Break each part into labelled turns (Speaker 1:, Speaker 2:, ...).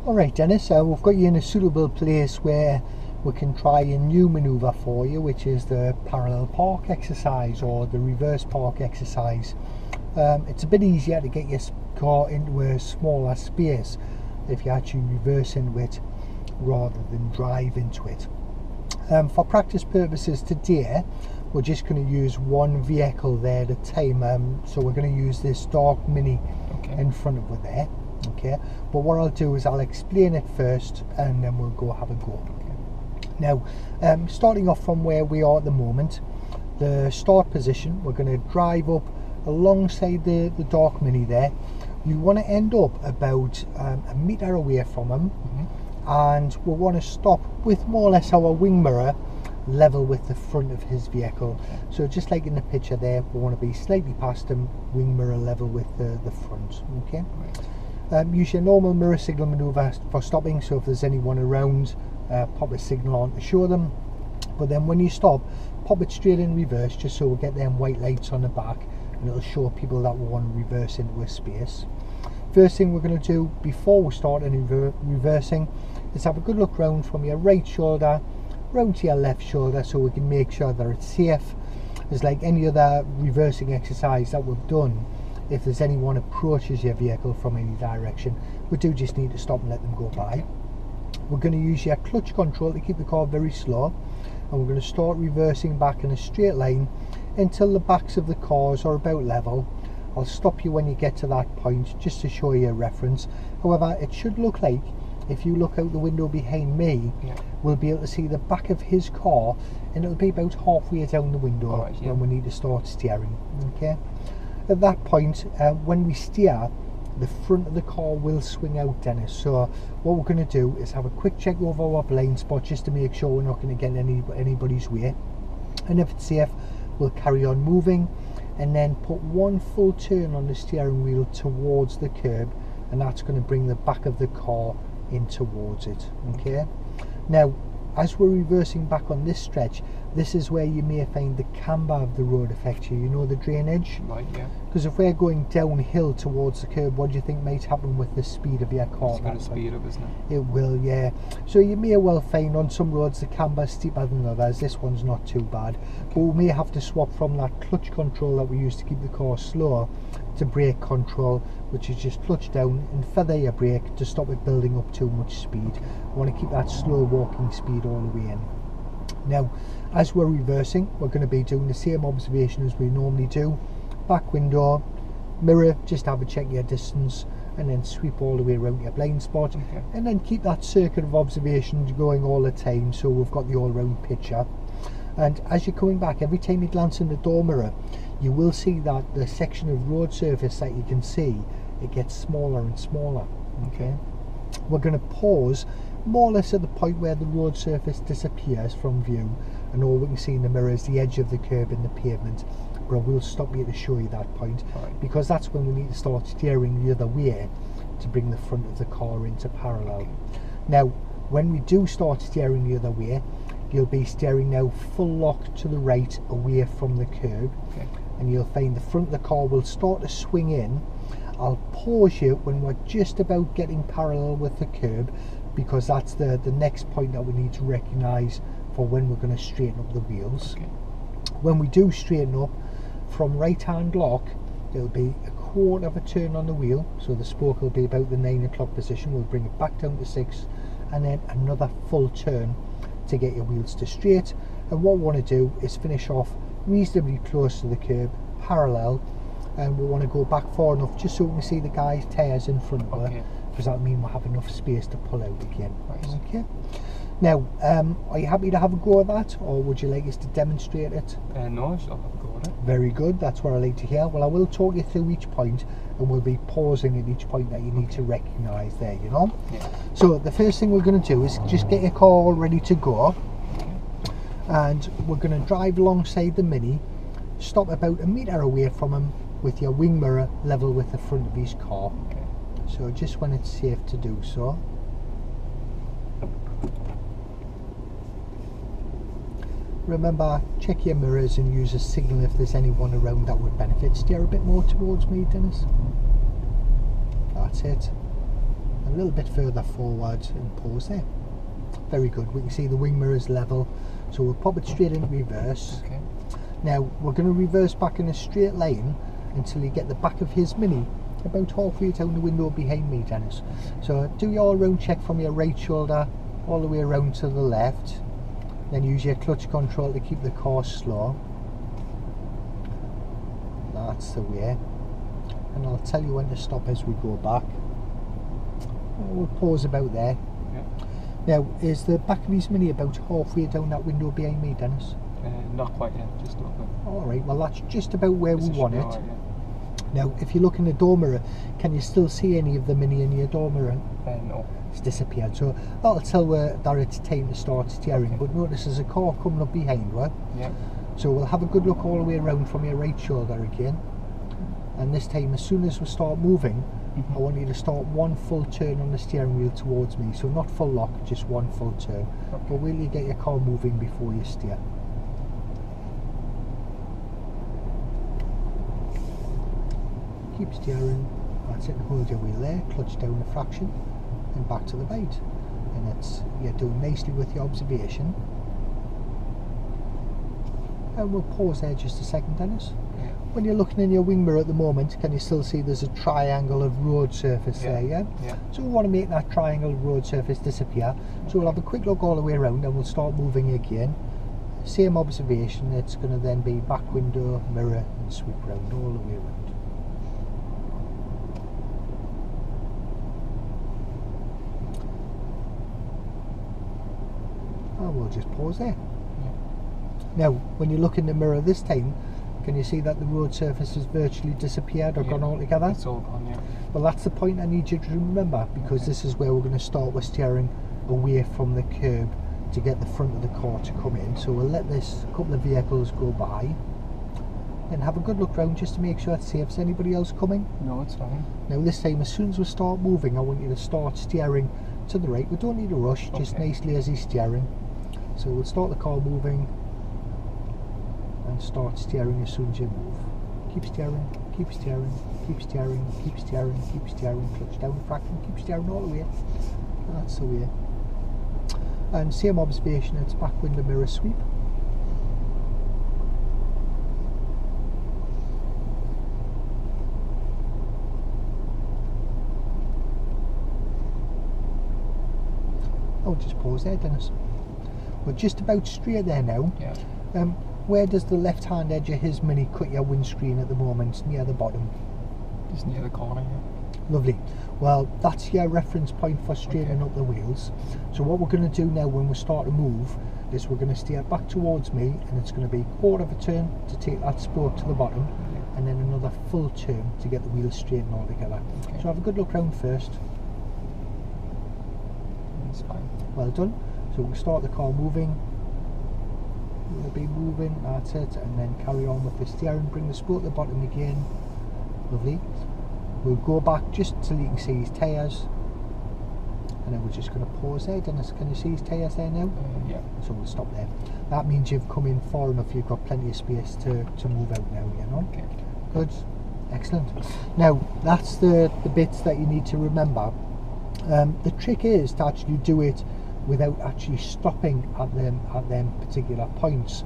Speaker 1: Alright Dennis, we've got you in a suitable place where we can try a new manoeuvre for you, which is the parallel park exercise or the reverse park exercise. It's a bit easier to get your car into a smaller space if you actually reverse into it rather than drive into it. For practice purposes today, we're just going to use one vehicle there at a time. So we're going to use this dark Mini in front of us there. Okay, but what I'll do is I'll explain it first and then we'll go have a go. Now, starting off from where we are at the moment, the start position, we're going to drive up alongside the dark Mini there. We want to end up about a metre away from him, and we want to stop with more or less our wing mirror level with the front of his vehicle. So just like in the picture there, we want to be slightly past him, wing mirror level with the front. Okay. Use your normal mirror signal manoeuvre for stopping, so if there's anyone around, pop a signal on to show them, but then when you stop, pop it straight in reverse just so we'll get them white lights on the back and it'll show people that we want to reverse into a space. First thing we're going to do before we start any reversing is have a good look round from your right shoulder round to your left shoulder so we can make sure that it's safe. It's like any other reversing exercise that we've done. If there's anyone approaches your vehicle from any direction, we do just need to stop and let them go by. We're going to use your clutch control to keep the car very slow, and we're going to start reversing back in a straight line until the backs of the cars are about level. I'll stop you when you get to that point just to show you a reference. However, it should look like, if you look out the window behind me, we'll be able to see the back of his car, and it'll be about halfway down the window when we need to start steering. Okay. At that point, when we steer, the front of the car will swing out, Dennis. So what we're going to do is have a quick check over our blind spot just to make sure we're not going to get in anybody's way. And if it's safe, we'll carry on moving and then put one full turn on the steering wheel towards the curb, and that's going to bring the back of the car in towards it. Okay. Now, as we're reversing back on this stretch, this is where you may find the camber of the road affect you, you know, the drainage. Right, yeah. Because if we're going downhill towards the curb, what do you think might happen with the speed of your car? It's going to speed up, isn't it? It will, yeah. So you may well find on some roads the camber is steeper than others. This one's not too bad. But we may have to swap from that clutch control that we use to keep the car slow to brake control, which is just clutch down and feather your brake to stop it building up too much speed. We want to keep that slow walking speed all the way in. Now, as we're reversing, we're going to be doing the same observation as we normally do. Back window, mirror, just have a check your distance, and then sweep all the way around your blind spot, and then keep that circuit of observations going all the time so we've got the all-round picture. And as you're coming back, every time you glance in the door mirror, you will see that the section of road surface that you can see, it gets smaller and smaller. Okay, we're going to pause more or less at the point where the road surface disappears from view, and all we can see in the mirror is the edge of the curb and the pavement. But I will stop you to show you that point, because that's when we need to start steering the other way to bring the front of the car into parallel. Now, when we do start steering the other way, you'll be steering now full lock to the right away from the curb, and you'll find the front of the car will start to swing in. I'll pause you when we're just about getting parallel with the curb, because that's the next point that we need to recognise for when we're going to straighten up the wheels. When we do straighten up, from right hand lock, it'll be a quarter of a turn on the wheel, so the spoke will be about the 9 o'clock position. We'll bring it back down to 6, and then another full turn to get your wheels to straight. And what we want to do is finish off reasonably close to the curb, parallel, and we want to go back far enough just so we can see the guy's tyres in front of her, because that'll mean we'll have enough space to pull out again. Okay. Now, are you happy to have a go at that, or would you like us to demonstrate it?
Speaker 2: No, I'll have a go at it.
Speaker 1: Very good, that's what I like to hear. Well, I will talk you through each point, and we'll be pausing at each point that you need to recognise there, you know? So the first thing we're going to do is just get your car all ready to go, and we're going to drive alongside the Mini, stop about a metre away from him with your wing mirror level with the front of his car. So just when it's safe to do so. Remember, check your mirrors and use a signal if there's anyone around that would benefit. Steer a bit more towards me, Dennis. That's it. a little bit further forward and pause there. Very good. We can see the wing mirrors level, so we'll pop it straight into reverse.
Speaker 2: Okay.
Speaker 1: Now we're going to reverse back in a straight line until you get the back of his Mini about halfway down the window behind me, Dennis. So do your all-round check from your right shoulder all the way around to the left, then use your clutch control to keep the car slow. That's the way, and I'll tell you when to stop as we go back. We'll pause about there.
Speaker 2: Yeah.
Speaker 1: Now, is the back of his Mini about halfway down that window behind me, Dennis?
Speaker 2: Not quite yet, just a little bit.
Speaker 1: Alright, well that's just about where we want it.
Speaker 2: Right, yeah.
Speaker 1: Now, if you look in the door mirror, can you still see any of the Mini in your door mirror?
Speaker 2: No.
Speaker 1: It's disappeared, so that'll tell that it's time to start steering.
Speaker 2: Okay.
Speaker 1: But notice there's a car coming up behind her.
Speaker 2: Yeah.
Speaker 1: So we'll have a good look all the way around from your right shoulder again. And this time, as soon as we start moving, I want you to start one full turn on the steering wheel towards me. So not full lock, just one full turn.
Speaker 2: Okay.
Speaker 1: But will you get your car moving before you steer? Keep steering. That's it. Hold your wheel there. Clutch down a fraction, and back to the right. And you're doing nicely with your observation. And we'll pause there just a second, Dennis.
Speaker 2: Yeah.
Speaker 1: When you're looking in your wing mirror at the moment, can you still see there's a triangle of road surface there, yeah?
Speaker 2: Yeah.
Speaker 1: So we want to make that triangle of road surface disappear. So we'll have a quick look all the way around and we'll start moving again. Same observation, it's going to then be back window, mirror and sweep round all the way around. And we'll just pause there. Now, when you look in the mirror this time, can you see that the road surface has virtually disappeared or gone altogether?
Speaker 2: It's all gone, yeah.
Speaker 1: Well, that's the point I need you to remember, because this is where we're going to start with steering away from the curb to get the front of the car to come in. So we'll let this couple of vehicles go by and have a good look round just to make sure it's safe. Is anybody else coming?
Speaker 2: No, it's fine.
Speaker 1: Now this time, as soon as we start moving, I want you to start steering to the right. We don't need a rush, just nice lazy steering. So we'll start the car moving and start steering as soon as you move. Keep steering, keep steering, keep steering, keep steering, keep steering, clutch down the fraction, keep steering all the way. That's the way. And same observation, it's back window mirror sweep. Oh, just pause there, Dennis. We're just about straight there now.
Speaker 2: Yeah.
Speaker 1: Where does the left hand edge of his Mini cut your windscreen at the moment? Near the bottom.
Speaker 2: Just near the corner, yeah.
Speaker 1: Lovely. Well, that's your reference point for straightening up the wheels. So what we're going to do now when we start to move is we're going to steer back towards me, and it's going to be quarter of a turn to take that spoke to the bottom, and then another full turn to get the wheels straightened all together. So have a good look round first.
Speaker 2: It's fine.
Speaker 1: Well done. So we'll start the car moving. We'll be moving, that's it, and then carry on with the steering. Bring the spoke to the bottom again. Lovely. We'll go back just till you can see his tyres, and then we're just going to pause there. Dennis, can you see his tyres there now?
Speaker 2: Yeah.
Speaker 1: So we'll stop there. That means you've come in far enough, you've got plenty of space to move out now, you know?
Speaker 2: Okay.
Speaker 1: Good. Excellent. Now, that's the bits that you need to remember. The trick is to actually do it without actually stopping at them particular points.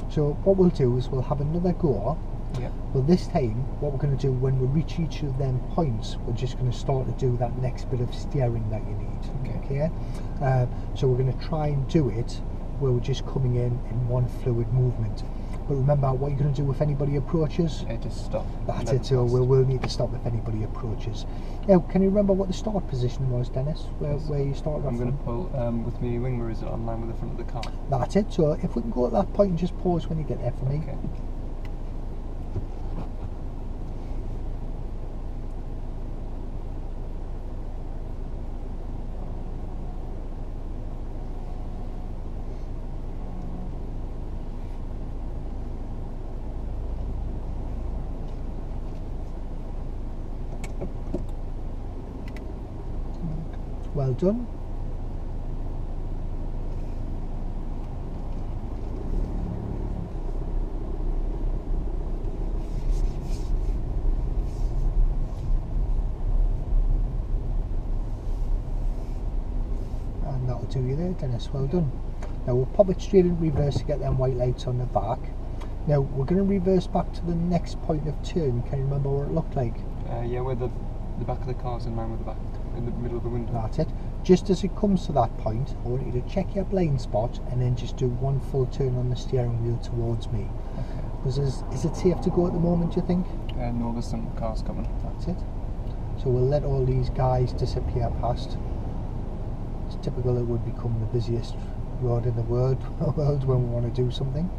Speaker 1: So what we'll do is we'll have another go.
Speaker 2: Yeah.
Speaker 1: Well, this time what we're going to do when we reach each of them points, we're just going to start to do that next bit of steering that you need. Okay. So we're going to try and do it where we're just coming in one fluid movement. But remember, what you're going to do if anybody approaches?
Speaker 2: Yeah, just stop.
Speaker 1: That's it. So we'll need to stop if anybody approaches. Now, can you remember what the start position was, Dennis? Where you started off?
Speaker 2: I'm going to pull with my wing mirrors on line with the front of the car.
Speaker 1: That's it. So if we can go at that point and just pause when you get there for me.
Speaker 2: Okay.
Speaker 1: Well done. do you there, Dennis. Well done. Now we'll pop it straight in reverse to get them white lights on the back. Now we're going to reverse back to the next point of turn. Can you remember what it looked like?
Speaker 2: Yeah, where the back of the car's in line with the back, in the middle of the window.
Speaker 1: That's it. Just as it comes to that point, I want you to check your blind spot and then just do one full turn on the steering wheel towards me.
Speaker 2: Okay.
Speaker 1: Because is it safe to go at the moment, do you think?
Speaker 2: No, there's some cars coming.
Speaker 1: That's it. So we'll let all these guys disappear past. It's typical it would become the busiest road in the world when we want to do something.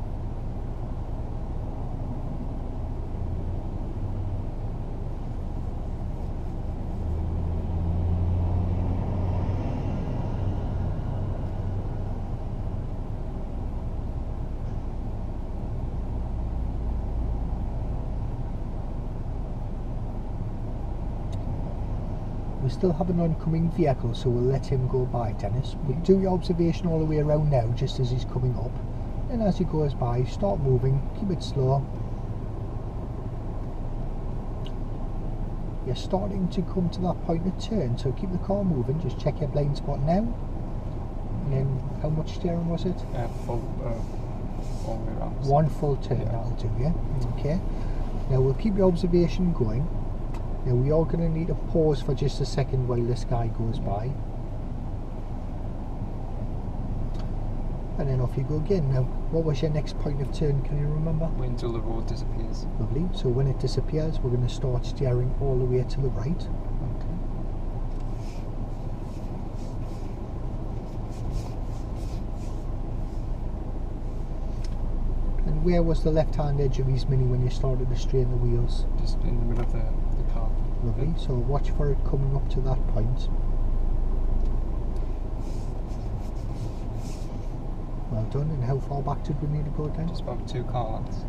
Speaker 1: We still have an oncoming vehicle, so we'll let him go by, Dennis. We'll do your observation all the way around now, just as he's coming up. And as he goes by, start moving, keep it slow. You're starting to come to that point of turn, so keep the car moving. Just check your blind spot now. And then, how much steering was it?
Speaker 2: Full, all the way around.
Speaker 1: One full turn,
Speaker 2: Yeah.
Speaker 1: that'll do, yeah? Okay. Now we'll keep your observation going. Now we are going to need to pause for just a second while this guy goes by. And then off you go again. Now, what was your next point of turn, can you remember?
Speaker 2: Wait until the road disappears.
Speaker 1: Lovely. So when it disappears, we're going to start steering all the way to the right.
Speaker 2: Okay.
Speaker 1: And where was the left-hand edge of his Mini when you started to strain the wheels?
Speaker 2: Just in the middle of the car.
Speaker 1: Lovely. So watch for it coming up to that point. Well done. And how far back did we need to go down?
Speaker 2: Just about 2 car lengths.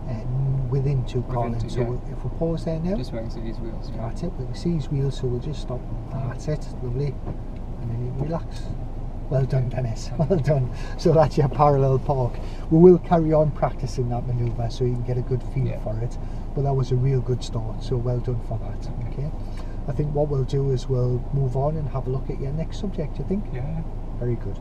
Speaker 1: Within 2 car
Speaker 2: Within
Speaker 1: lengths.
Speaker 2: two,
Speaker 1: So
Speaker 2: yeah.
Speaker 1: if we pause there now,
Speaker 2: Just waiting to see his wheels. Yeah.
Speaker 1: that's it. We can see his wheels, so we'll just stop. That's it. Lovely. And then you relax. Well done, Dennis. Well done. So that's your parallel park. We will carry on practicing that manoeuvre so you can get a good feel
Speaker 2: Yeah.
Speaker 1: for it. But that was a real good start, so well done for that. Okay. I think what we'll do is we'll move on and have a look at your next subject, I think.
Speaker 2: Yeah.
Speaker 1: Very good.